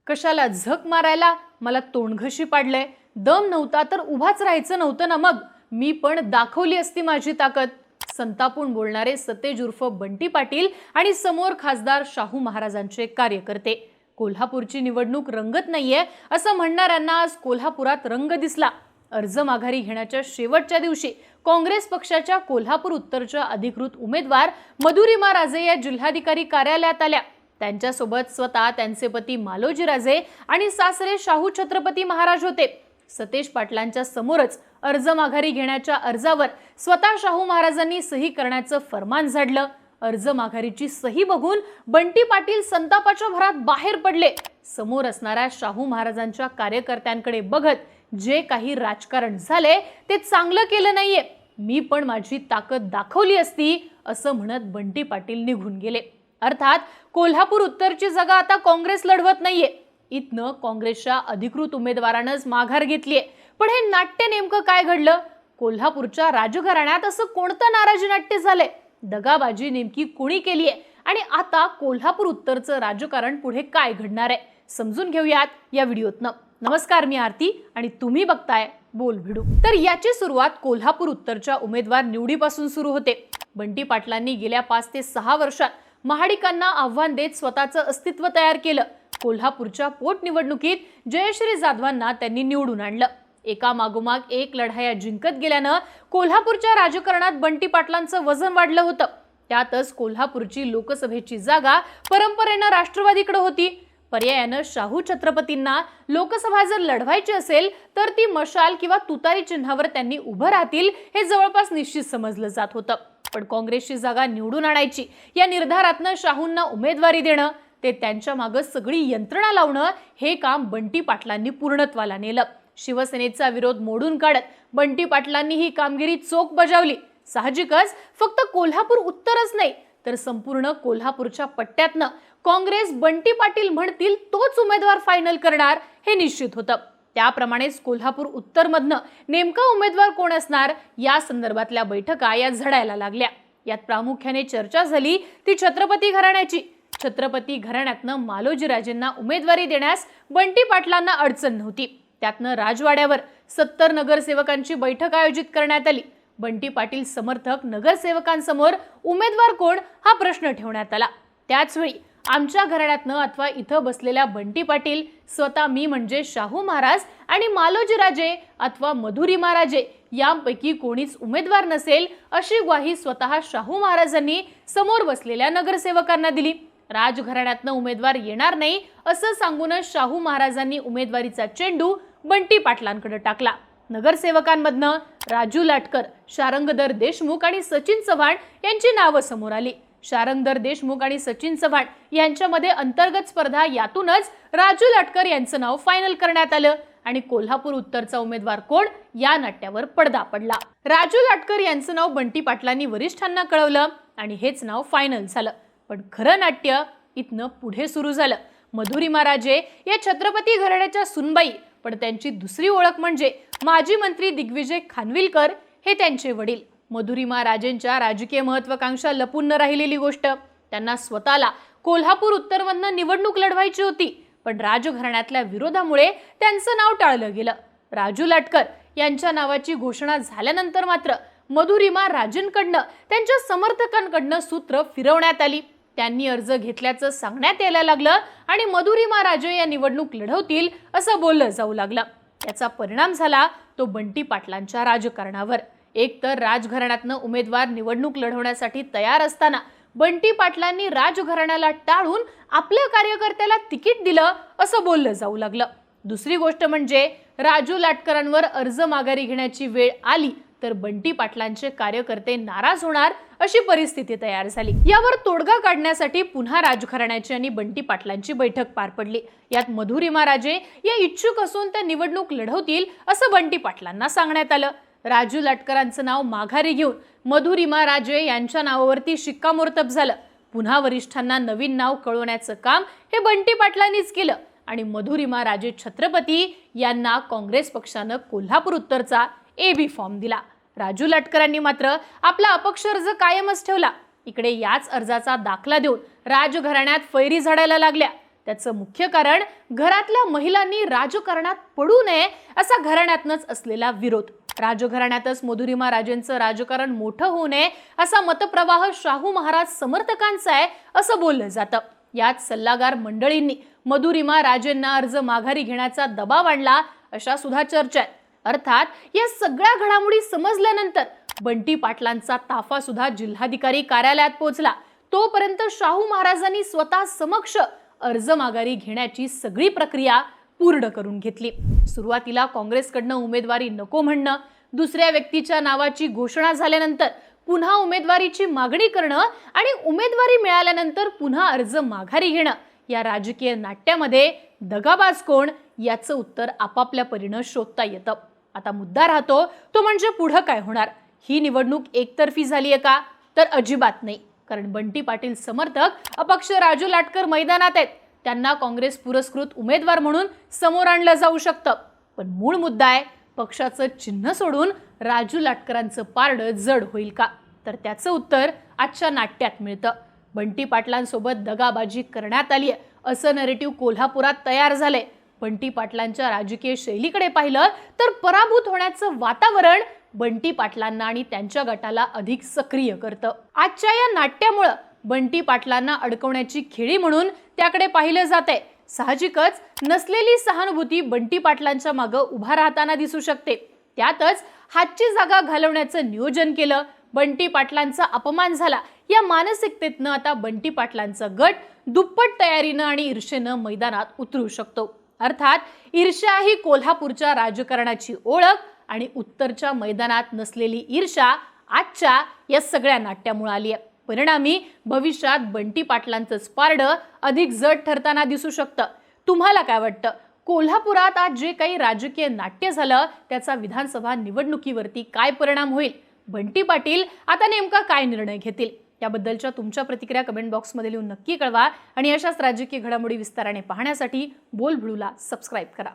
कशाला झक मारायला? मला तोंडघशी पाडलंय. दम नव्हता तर उभाच राहायचं नव्हतं ना मग? मी पण दाखवली असती माझी ताकद. संतापून बोलणारे सतेज उर्फ बंटी पाटील आणि समोर खासदार शाहू महाराजांचे कार्यकर्ते. कोल्हापूरची निवडणूक रंगत नाहीये असं म्हणणाऱ्यांना आज कोल्हापुरात रंग दिसला. अर्ज माघारी घेण्याच्या शेवटच्या दिवशी काँग्रेस पक्षाच्या कोल्हापूर उत्तरच्या अधिकृत उमेदवार मधुरिमा राजे या जिल्हाधिकारी कार्यालयात आल्या. त्यांच्यासोबत स्वतः त्यांचे पती मालोजी राजे आणि सासरे शाहू छत्रपती महाराज होते. सतेज पाटलांच्या समोरच अर्ज माघारी घेण्याच्या अर्जावर स्वतः शाहू महाराजांनी सही करण्याचं फरमान झाडलं. अर्ज माघारीची सही बघून बंटी पाटील संतापाच्या भरात बाहेर पडले. समोर असणाऱ्या शाहू महाराजांच्या कार्यकर्त्यांकडे बघत, जे काही राजकारण झाले ते चांगलं केलं नाहीये, मी पण माझी ताकद दाखवली असती असं म्हणत बंटी पाटील निघून गेले. अर्थात कोल्हापूर उत्तरची जागा आता काँग्रेस लढवत नाहीये. इथनं काँग्रेसच्या अधिकृत उमेदवारानंच माघार घेतलीये. पण हे नाट्य नेमकं काय घडलं? कोल्हापूरच्या राजघराण्यात असं कोणतं नाराजी नाट्य झालंय? दगाबाजी नेमकी कोणी केलीये? आणि आता कोल्हापूर उत्तरचं राजकारण पुढे काय घडणार आहे समजून घेऊयात या व्हिडिओतनं. नमस्कार, मी आरती आणि तुम्ही बघताय बोल भिडू. तर याची सुरुवात कोल्हापूर उत्तरच्या उमेदवार निवडीपासून सुरू होते. बंटी पाटलांनी गेल्या 5 ते 6 वर्षात महाडिकांना आव्हान देत स्वतःचं अस्तित्व तयार केलं. कोल्हापूरच्या पोटनिवडणुकीत जयश्री जाधवांना त्यांनी निवडून आणलं. एका मागोमाग एक लढाया जिंकत गेल्यानं कोल्हापूरच्या राजकारणात बंटी पाटलांचं वजन वाढलं होतं. त्यातच कोल्हापूरची लोकसभेची जागा परंपरेनं राष्ट्रवादीकडे होती. पर्यायानं शाहू छत्रपतींना लोकसभा जर लढवायची असेल तर ती मशाल किंवा तुतारी चिन्हावर त्यांनी उभं राहतील हे जवळपास निश्चित समजलं जात होतं. पण काँग्रेसची जागा निवडून आणायची या निर्धारातनं शाहूंना उमेदवारी देणं, ते त्यांच्या मागं सगळी यंत्रणा लावणं, हे काम बंटी पाटलांनी पूर्णत्वाला नेलं. शिवसेनेचा विरोध मोडून काढत बंटी पाटलांनी ही कामगिरी चोख बजावली. साहजिकच फक्त कोल्हापूर उत्तरच नाही तर संपूर्ण कोल्हापूरच्या पट्ट्यातनं काँग्रेस बंटी पाटील म्हणतील तोच उमेदवार फायनल करणार हे निश्चित होतं. त्याप्रमाणेच कोल्हापूर उत्तरमधनं नेमका उमेदवार कोण असणार या संदर्भातल्या बैठका या झडायला लागल्या. यात प्रामुख्याने चर्चा झाली ती छत्रपती घराण्याची. छत्रपती घराण्यातनं मालोजी राजेंना उमेदवारी देण्यास बंटी पाटलांना अडचण नव्हती. त्यातनं राजवाड्यावर 70 नगरसेवकांची बैठक आयोजित करण्यात आली. बंटी पाटील समर्थक नगरसेवकांसमोर उमेदवार कोण हा प्रश्न ठेवण्यात आला. त्याचवेळी आमच्या घराण्यातनं अथवा इथं बसलेल्या बंटी पाटील, स्वतः मी म्हणजे शाहू महाराज आणि मालोजी राजे अथवा मधुरिमा राजे यांपैकी कोणीच उमेदवार नसेल अशी ग्वाही स्वतः शाहू महाराजांनी समोर बसलेल्या नगरसेवकांना दिली. राजघराण्यातनं उमेदवार येणार नाही असं सांगूनच शाहू महाराजांनी उमेदवारीचा चेंडू बंटी पाटलांकडे टाकला. नगरसेवकांमधनं राजू लाटकर, शारंगधर देशमुख आणि सचिन चव्हाण यांची नावं समोर आली. शारंगधर देशमुख आणि सचिन चव्हाण यांच्यामध्ये अंतर्गत स्पर्धा, यातूनच राजू लाटकर यांचं नाव फायनल करण्यात आलं आणि कोल्हापूर उत्तरचा उमेदवार कोण या नाट्यावर पडदा पडला. राजू लाटकर यांचं नाव बंटी पाटलांनी वरिष्ठांना कळवलं आणि हेच नाव फायनल झालं. पण खरं नाट्य इथनं पुढे सुरू झालं. मधुरिमा राजे या छत्रपती घराण्याच्या सुनबाई, पण त्यांची दुसरी ओळख म्हणजे माजी मंत्री दिग्विजय खानविलकर हे त्यांचे वडील. मधुरिमा राजेंच्या राजकीय महत्वाकांक्षा लपून न राहिलेली गोष्ट. त्यांना स्वतःला कोल्हापूर उत्तरमधनं निवडणूक लढवायची होती, पण राजघराण्यातल्या विरोधामुळे त्यांचं नाव टाळलं गेलं. राजू लाटकर यांच्या नावाची घोषणा झाल्यानंतर मात्र मधुरिमा राजेंकडनं त्यांच्या समर्थकांकडनं सूत्र फिरवण्यात आली. त्यांनी अर्ज घेतल्याचं सांगण्यात यायला लागलं आणि मधुरिमा राजे या निवडणूक लढवतील असं बोललं जाऊ लागलं. याचा परिणाम झाला तो बंटी पाटलांच्या राजकारणावर. एक तर राजघराण्यातनं उमेदवार निवडणूक लढवण्यासाठी तयार असताना बंटी पाटलांनी राजघराण्याला टाळून आपल्या कार्यकर्त्याला तिकीट दिलं असं बोललं जाऊ लागलं. दुसरी गोष्ट म्हणजे राजू लाटकरांवर अर्ज माघारी घेण्याची वेळ आली तर बंटी पाटलांचे कार्यकर्ते नाराज होणार अशी परिस्थिती तयार झाली. यावर तोडगा काढण्यासाठी पुन्हा राजघराण्याची आणि बंटी पाटलांची बैठक पार पडली. यात मधुरिमा राजे या इच्छुक असून त्या निवडणूक लढवतील असं बंटी पाटलांना सांगण्यात आलं. राजू लाटकरांचं नाव माघारी घेऊन मधुरिमा राजे यांच्या नावावरती शिक्कामोर्तब झालं. पुन्हा वरिष्ठांना नवीन नाव कळवण्याचं काम हे बंटी पाटलांनीच केलं आणि मधुरिमा राजे छत्रपती यांना काँग्रेस पक्षानं कोल्हापूर उत्तरचा AB फॉर्म दिला. राजू लाटकरांनी मात्र आपला अपक्ष अर्ज कायमच ठेवला. इकडे याच अर्जाचा दाखला देऊन राजघराण्यात फैरी झाडायला लागल्या. त्याचं मुख्य कारण घरातल्या महिलांनी राजकारणात पडू नये असा घराण्यातनच असलेला विरोध. राजघराण्यातच मधुरिमा राजेंचं राजकारण मोठं होऊ नये असा मतप्रवाह शाहू महाराज समर्थकांचा आहे असं बोललं जातं. यात सल्लागार मंडळींनी मधुरिमा राजेंना अर्ज माघारी घेण्याचा दबाव आणला अशा सुद्धा चर्चा आहेत. अर्थात या सगळ्या घडामोडी समजल्यानंतर बंटी पाटलांचा ताफा सुद्धा जिल्हाधिकारी कार्यालयात पोहोचला. तोपर्यंत शाहू महाराजांनी स्वतः समक्ष अर्ज माघारी घेण्याची सगळी प्रक्रिया पूर्ण करून घेतली. सुरुवातीला काँग्रेसकडनं उमेदवारी नको म्हणणं, दुसऱ्या व्यक्तीच्या नावाची घोषणा झाल्यानंतर पुन्हा उमेदवारीची मागणी करणं आणि उमेदवारी मिळाल्यानंतर पुन्हा अर्ज माघारी घेणं, या राजकीय नाट्यामध्ये दगाबाज कोण याचं उत्तर आपापल्या परीनं शोधता येतं. आता मुद्दा राहतो तो म्हणजे पुढं काय होणार. ही निवडणूक एकतर्फी झालीये का? तर अजिबात नाही. कारण बंटी पाटील समर्थक अपक्ष राजू लाटकर मैदानात आहेत. त्यांना काँग्रेस पुरस्कृत उमेदवार म्हणून समोर आणलं जाऊ शकतं. पण मूळ मुद्दा आहे, पक्षाचं चिन्ह सोडून राजू लाटकरांचं पारडं जड होईल का? तर त्याचं उत्तर आजच्या नाट्यात मिळतं. बंटी पाटलांसोबत दगाबाजी करण्यात आली आहे असं नरेटिव्ह कोल्हापुरात तयार झालंय. बंटी पाटलांच्या राजकीय शैलीकडे पाहिलं तर पराभूत होण्याचं वातावरण बंटी पाटलांना आणि त्यांच्या गटाला अधिक सक्रिय करतं. आजच्या या नाट्यामुळं बंटी पाटलांना अडकवण्याची खेळी म्हणून त्याकडे पाहिलं जातंय. साहजिकच नसलेली सहानुभूती बंटी पाटलांच्या मागं उभा राहताना दिसू शकते. त्यातच हातची जागा घालवण्याचं नियोजन केलं, बंटी पाटलांचा अपमान झाला, या मानसिकतेतनं आता बंटी पाटलांचा गट दुप्पट तयारीनं आणि ईर्षेनं मैदानात उतरू शकतो. अर्थात ईर्ष्या ही कोल्हापूरच्या राजकारणाची ओळख आणि उत्तरच्या मैदानात नसलेली ईर्ष्या आजच्या या सगळ्या नाट्यामुळे आली आहे. परिणामी भविष्यात बंटी पाटलांचंच पारडं अधिक जड ठरताना दिसू शकतं. तुम्हाला काय वाटतं? कोल्हापुरात आज जे काही राजकीय नाट्य झालं त्याचा विधानसभा निवडणुकीवरती काय परिणाम होईल? बंटी पाटील आता नेमका काय निर्णय घेतील? याबद्दलच्या तुमच्या प्रतिक्रिया कमेंट बॉक्समध्ये लिहून नक्की कळवा आणि अशाच राजकीय घडामोडी विस्ताराने पाहण्यासाठी बोलबिळूला सबस्क्राईब करा.